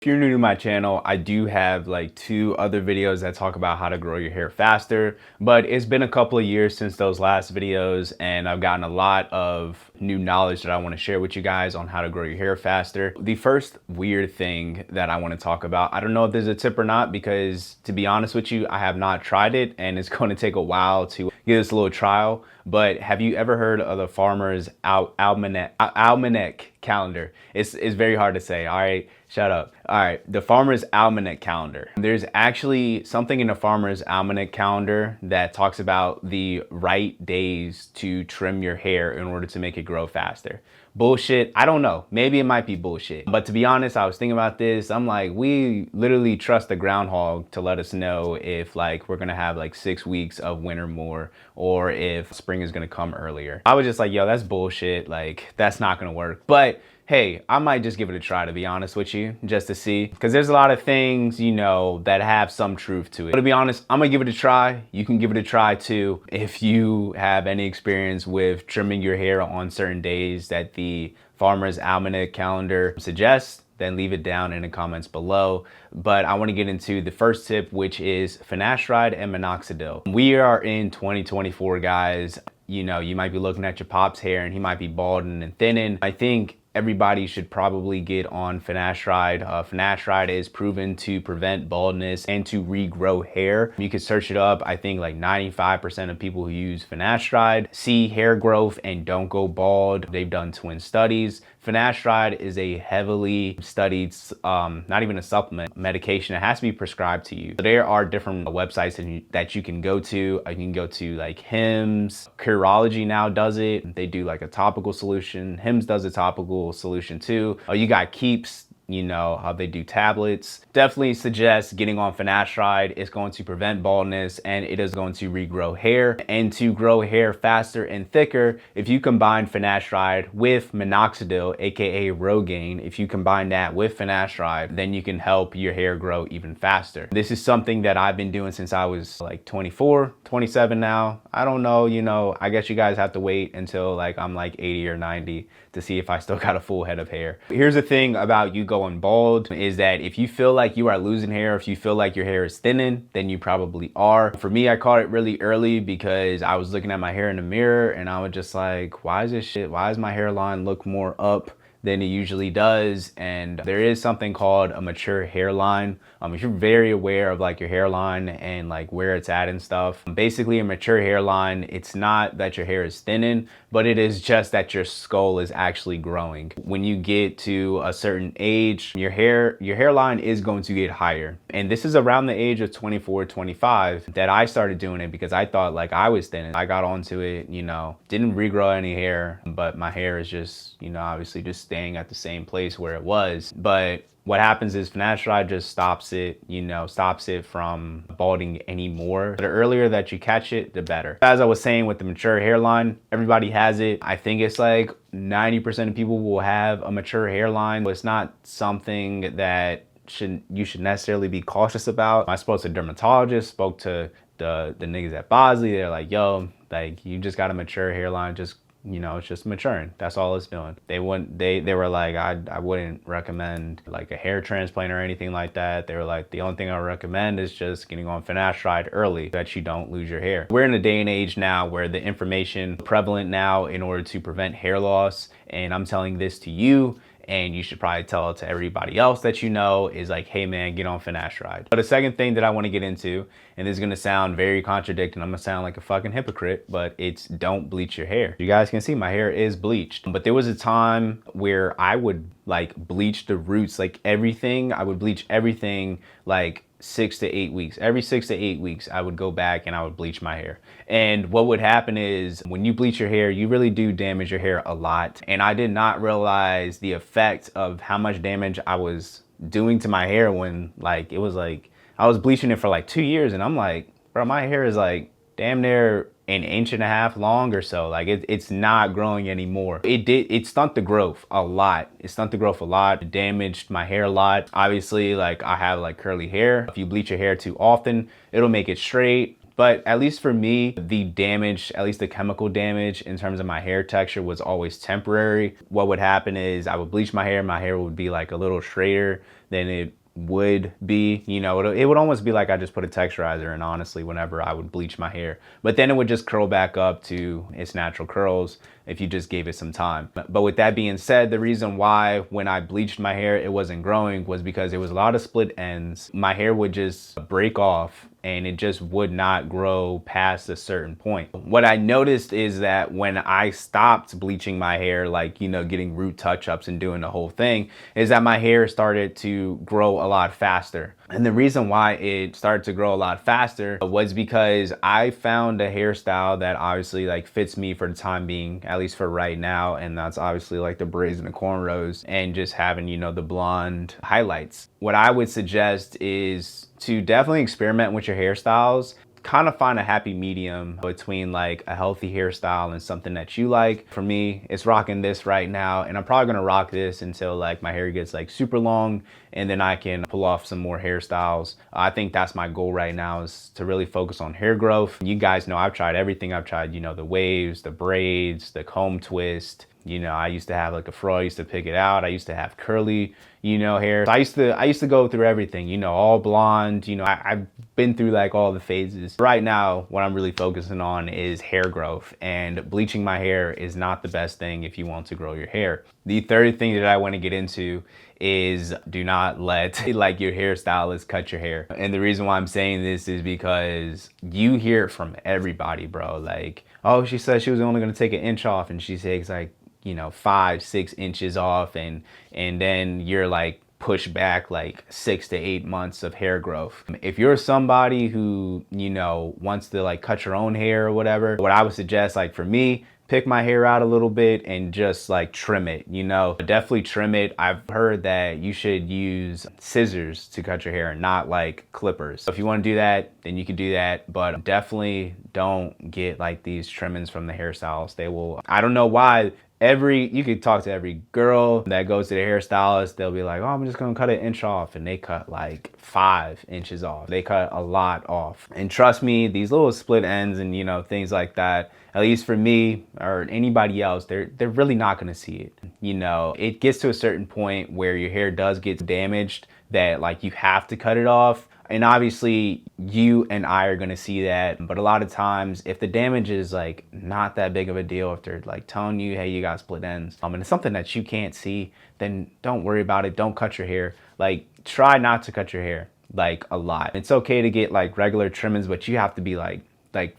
If you're new to my channel, I do have like 2 other videos that talk about how to grow your hair faster, but it's been a couple of years since those last videos and I've gotten a lot of new knowledge that I want to share with you guys on how to grow your hair faster. The first weird thing that I want to talk about, I don't know if there's a tip or not, because to be honest with you, I have not tried it and it's going to take a while to give this a little trial. But have you ever heard of the Farmer's Almanac calendar? It's very hard to say. All right, shut up. All right, the Farmer's Almanac calendar. There's actually something in the Farmer's Almanac calendar that talks about the right days to trim your hair in order to make it grow faster. Bullshit? I don't know. Maybe it might be bullshit. But to be honest, I was thinking about this. I'm like, we literally trust the groundhog to let us know if like we're gonna have like 6 weeks of winter more or if spring is gonna come earlier. I was just like, yo, that's bullshit. Like, that's not gonna work. But hey, I might just give it a try, to be honest with you, just to see. Because there's a lot of things, you know, that have some truth to it. But to be honest, I'm gonna give it a try. You can give it a try too. If you have any experience with trimming your hair on certain days that the Farmer's Almanac calendar suggests, then leave it down in the comments below. But I want to get into the first tip, which is finasteride and minoxidil. We are in 2024, guys. You know, you might be looking at your pop's hair and he might be balding and thinning. I think everybody should probably get on finasteride. Finasteride is proven to prevent baldness and to regrow hair. You can search it up. I think like 95% of people who use finasteride see hair growth and don't go bald. They've done twin studies. Finasteride is a heavily studied, not even a supplement, medication. It has to be prescribed to you. So there are different websites that you can go to. You can go to like Hims. Curology now does it. They do like a topical solution. Hims does a topical solution too. You got Keeps. You know how they do tablets. Definitely suggest getting on finasteride. It's going to prevent baldness and it is going to regrow hair. And to grow hair faster and thicker, if you combine finasteride with minoxidil, aka Rogaine, if you combine that with finasteride, then you can help your hair grow even faster. This is something that I've been doing since I was like 24, 27 now. I don't know, you know, I guess you guys have to wait until like I'm like 80 or 90 to see if I still got a full head of hair. Here's the thing about you going bald is that if you feel like you are losing hair, if you feel like your hair is thinning, then you probably are. For me, I caught it really early because I was looking at my hair in the mirror and I was just like, why is my hairline look more up than it usually does? And there is something called a mature hairline. If you're very aware of like your hairline and like where it's at and stuff, basically a mature hairline, it's not that your hair is thinning, but it is just that your skull is actually growing. When you get to a certain age, your hairline is going to get higher. And this is around the age of 24, 25 that I started doing it because I thought like I was thinning. I got onto it, you know, didn't regrow any hair, but my hair is just, you know, obviously just staying at the same place where it was. But what happens is finasteride just stops it, you know, stops it from balding anymore. The earlier that you catch it, the better. As I was saying with the mature hairline, everybody has it. I think it's like 90% of people will have a mature hairline, but it's not something that you should necessarily be cautious about. I spoke to a dermatologist, spoke to the niggas at Bosley. They're like, yo, like you just got a mature hairline, just, you know, it's just maturing. That's all it's doing. They were like, I wouldn't recommend like a hair transplant or anything like that. They were like, the only thing I recommend is just getting on finasteride early so that you don't lose your hair. We're in a day and age now where the information prevalent now in order to prevent hair loss. And I'm telling this to you, and you should probably tell it to everybody else that you know, is like, hey man, get on finasteride. But the second thing that I want to get into, and this is going to sound very contradicting, I'm going to sound like a fucking hypocrite, but it's don't bleach your hair. You guys can see my hair is bleached, but there was a time where I would like bleach the roots, like everything. I would bleach everything like 6 to 8 weeks. Every 6 to 8 weeks, I would go back and I would bleach my hair. And what would happen is when you bleach your hair, you really do damage your hair a lot. And I did not realize the effect of how much damage I was doing to my hair when like, it was like, I was bleaching it for like 2 years and I'm like, bro, my hair is like damn near an inch and a half long or so. Like it's not growing anymore. It stunted the growth a lot. It stunted the growth a lot. It damaged my hair a lot. Obviously, like I have like curly hair. If you bleach your hair too often, it'll make it straight. But at least for me, the damage, at least the chemical damage in terms of my hair texture was always temporary. What would happen is I would bleach my hair would be like a little straighter than it would be, you know, it would almost be like I just put a texturizer in, honestly, whenever I would bleach my hair. But then it would just curl back up to its natural curls if you just gave it some time. But with that being said, the reason why when I bleached my hair it wasn't growing was because it was a lot of split ends. My hair would just break off and it just would not grow past a certain point. What I noticed is that when I stopped bleaching my hair, like, you know, getting root touch-ups and doing the whole thing, is that my hair started to grow a lot faster. And the reason why it started to grow a lot faster was because I found a hairstyle that obviously like fits me for the time being, at least for right now. And that's obviously like the braids and the cornrows and just having, you know, the blonde highlights. What I would suggest is to definitely experiment with your hairstyles. Kind of find a happy medium between like a healthy hairstyle and something that you like. For me, it's rocking this right now, and I'm probably gonna rock this until like my hair gets like super long, and then I can pull off some more hairstyles. I think that's my goal right now, is to really focus on hair growth. You guys know I've tried everything. I've tried, you know, the waves, the braids, the comb twist. You know, I used to have like a fro, I used to pick it out. I used to have curly, you know, hair. So I used to go through everything, you know, all blonde, you know, I've been through like all the phases. Right now, what I'm really focusing on is hair growth, and bleaching my hair is not the best thing if you want to grow your hair. The third thing that I want to get into is do not let like your hairstylist cut your hair. And the reason why I'm saying this is because you hear it from everybody, bro. Like, oh, she said she was only going to take an inch off, and she takes like, you know, 5-6 inches off, and then you're like pushed back like 6 to 8 months of hair growth. If you're somebody who, you know, wants to like cut your own hair or whatever, what I would suggest, like for me, pick my hair out a little bit and just like trim it, you know, definitely trim it. I've heard that you should use scissors to cut your hair and not like clippers. So if you want to do that, then you can do that, but definitely don't get like these trimmings from the hairstylists. They will, I don't know why, you could talk to every girl that goes to the hairstylist, they'll be like, oh, I'm just gonna cut an inch off, and they cut like 5 inches off. They cut a lot off. And trust me, these little split ends and, you know, things like that, at least for me or anybody else, they're really not gonna see it. You know, it gets to a certain point where your hair does get damaged that like you have to cut it off. And obviously you and I are gonna see that, but a lot of times if the damage is like not that big of a deal, if they're like telling you, hey, you got split ends, and it's something that you can't see, then don't worry about it. Don't cut your hair. Like, try not to cut your hair like a lot. It's okay to get like regular trimmings, but you have to be like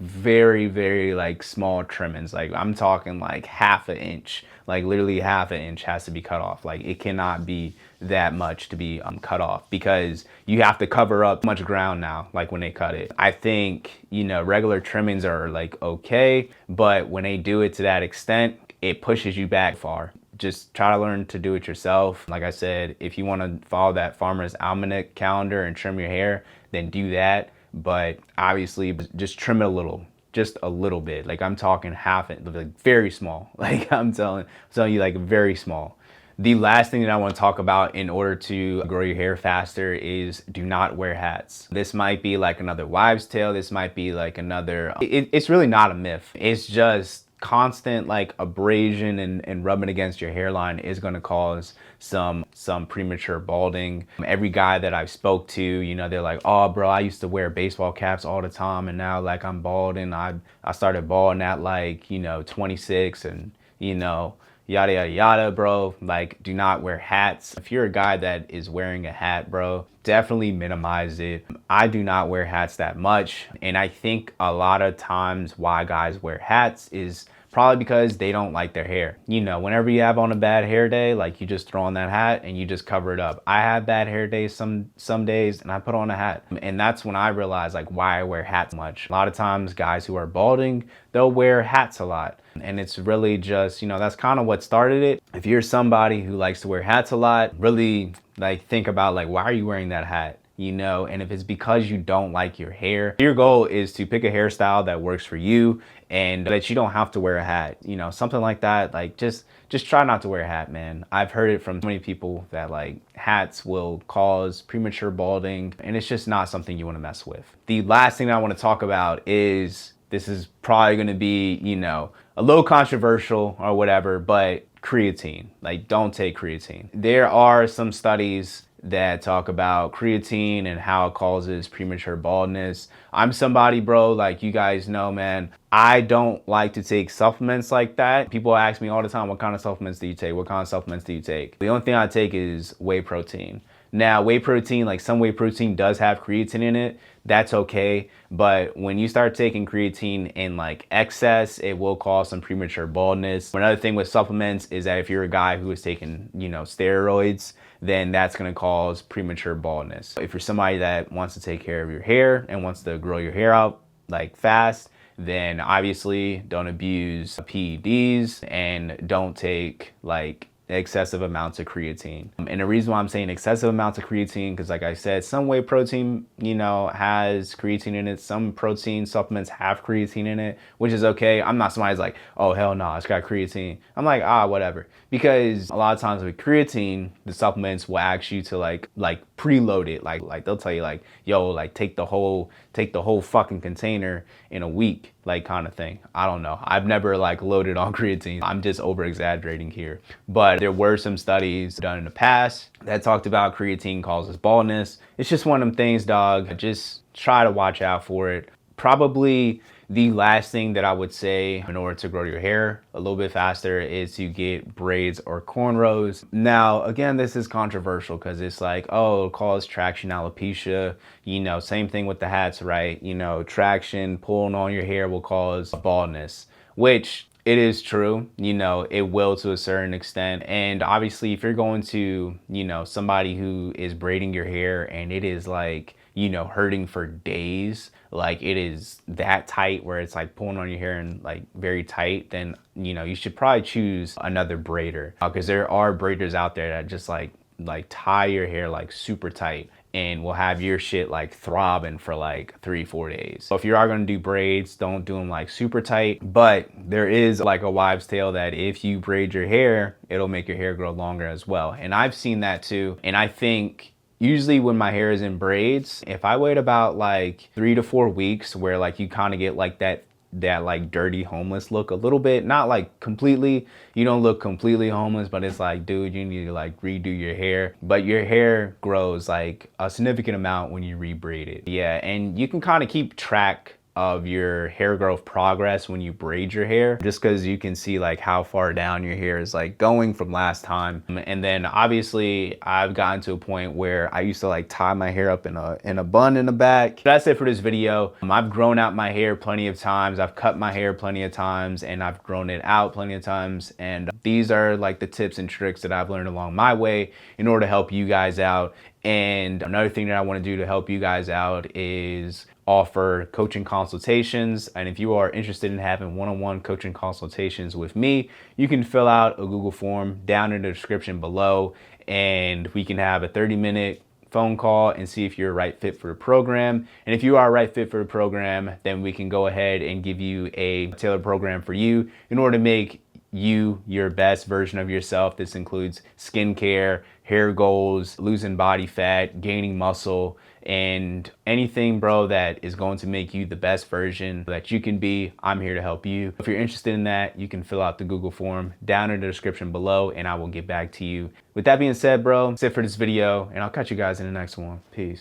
very, very like small trimmings. Like I'm talking like 1/2 inch, like literally 1/2 inch has to be cut off. Like it cannot be that much to be cut off, because you have to cover up much ground now, like when they cut it. I think, you know, regular trimmings are like okay, but when they do it to that extent, it pushes you back far. Just try to learn to do it yourself. Like I said, if you want to follow that Farmer's Almanac calendar and trim your hair, then do that. But obviously just trim it a little, just a little bit. Like I'm talking 1/2 inch, like very small. Like I'm telling you, like very small. The last thing that I want to talk about in order to grow your hair faster is do not wear hats. This might be like another wives' tale. This might be like another, it's really not a myth. It's just constant like abrasion and rubbing against your hairline is going to cause some premature balding. Every guy that I've spoke to, you know, they're like, oh bro, I used to wear baseball caps all the time, and now like I'm balding. I started balding at like, you know, 26, and you know, yada yada yada, bro. Like, do not wear hats. If you're a guy that is wearing a hat, bro, definitely minimize it. I do not wear hats that much, and I think a lot of times why guys wear hats is probably because they don't like their hair. You know, whenever you have on a bad hair day, like you just throw on that hat and you just cover it up. I have bad hair days some days, and I put on a hat. And that's when I realized like why I wear hats much. A lot of times guys who are balding, they'll wear hats a lot. And it's really just, you know, that's kind of what started it. If you're somebody who likes to wear hats a lot, really like think about like, why are you wearing that hat? you know, and if it's because you don't like your hair, your goal is to pick a hairstyle that works for you and that you don't have to wear a hat, you know, something like that. Like just try not to wear a hat, man. I've heard it from so many people that like hats will cause premature balding, and it's just not something you want to mess with. The last thing I want to talk about is, this is probably going to be, you know, a little controversial or whatever, but creatine. Like, don't take creatine. There are some studies that talk about creatine and how it causes premature baldness. I'm somebody, bro, like you guys know, man, I don't like to take supplements like that. People ask me all the time, what kind of supplements do you take? What kind of supplements do you take? The only thing I take is whey protein. Now, whey protein, like some whey protein does have creatine in it. That's okay. But when you start taking creatine in like excess, it will cause some premature baldness. Another thing with supplements is that if you're a guy who is taking, you know, steroids, then that's going to cause premature baldness. If you're somebody that wants to take care of your hair and wants to grow your hair out like fast, then obviously don't abuse PEDs and don't take like excessive amounts of creatine. And the reason why I'm saying excessive amounts of creatine, because like I said, some whey protein, you know, has creatine in it. Some protein supplements have creatine in it, which is okay. I'm not somebody's like, oh, hell no, it's got creatine. I'm like, whatever. Because a lot of times with creatine, the supplements will ask you to like preload it. Like they'll tell you like, yo, like take the whole fucking container in a week, like kind of thing. I don't know. I've never like loaded on creatine. I'm just over exaggerating here. But there were some studies done in the past that talked about creatine causes baldness. It's just one of them things, dog. Just try to watch out for it. Probably the last thing that I would say in order to grow your hair a little bit faster is to get braids or cornrows. Now, again, this is controversial because it's like, oh, it'll cause traction alopecia. You know, same thing with the hats, right? You know, traction, pulling on your hair will cause baldness, which it is true. You know, it will to a certain extent. And obviously, if you're going to, you know, somebody who is braiding your hair and it is like, you know, hurting for days, like it is that tight where it's like pulling on your hair and like very tight, then, you know, you should probably choose another braider, because there are braiders out there that just like tie your hair like super tight and will have your shit like throbbing for like 3-4 days. So if you are gonna do braids, don't do them like super tight. But there is like a wives' tale that if you braid your hair, it'll make your hair grow longer as well. And I've seen that too. And I think usually when my hair is in braids, if I wait about like 3 to 4 weeks where like you kind of get like that like dirty homeless look a little bit, not like completely, you don't look completely homeless, but it's like, dude, you need to like redo your hair. But your hair grows like a significant amount when you rebraid it. Yeah, and you can kind of keep track of your hair growth progress when you braid your hair, just because you can see like how far down your hair is like going from last time. And then obviously I've gotten to a point where I used to like tie my hair up in a bun in the back. That's it for this video. I've grown out my hair plenty of times. I've cut my hair plenty of times, and I've grown it out plenty of times. And these are like the tips and tricks that I've learned along my way in order to help you guys out. And another thing that I want to do to help you guys out is offer coaching consultations. And if you are interested in having one-on-one coaching consultations with me, you can fill out a Google form down in the description below, and we can have a 30-minute phone call and see if you're a right fit for the program. And if you are a right fit for the program, then we can go ahead and give you a tailored program for you in order to make you your best version of yourself. This includes skincare, hair goals, losing body fat, gaining muscle, and anything, bro, that is going to make you the best version that you can be. I'm here to help you. If you're interested in that, you can fill out the Google form down in the description below, and I will get back to you. With that being said, bro, that's it for this video, and I'll catch you guys in the next one. Peace.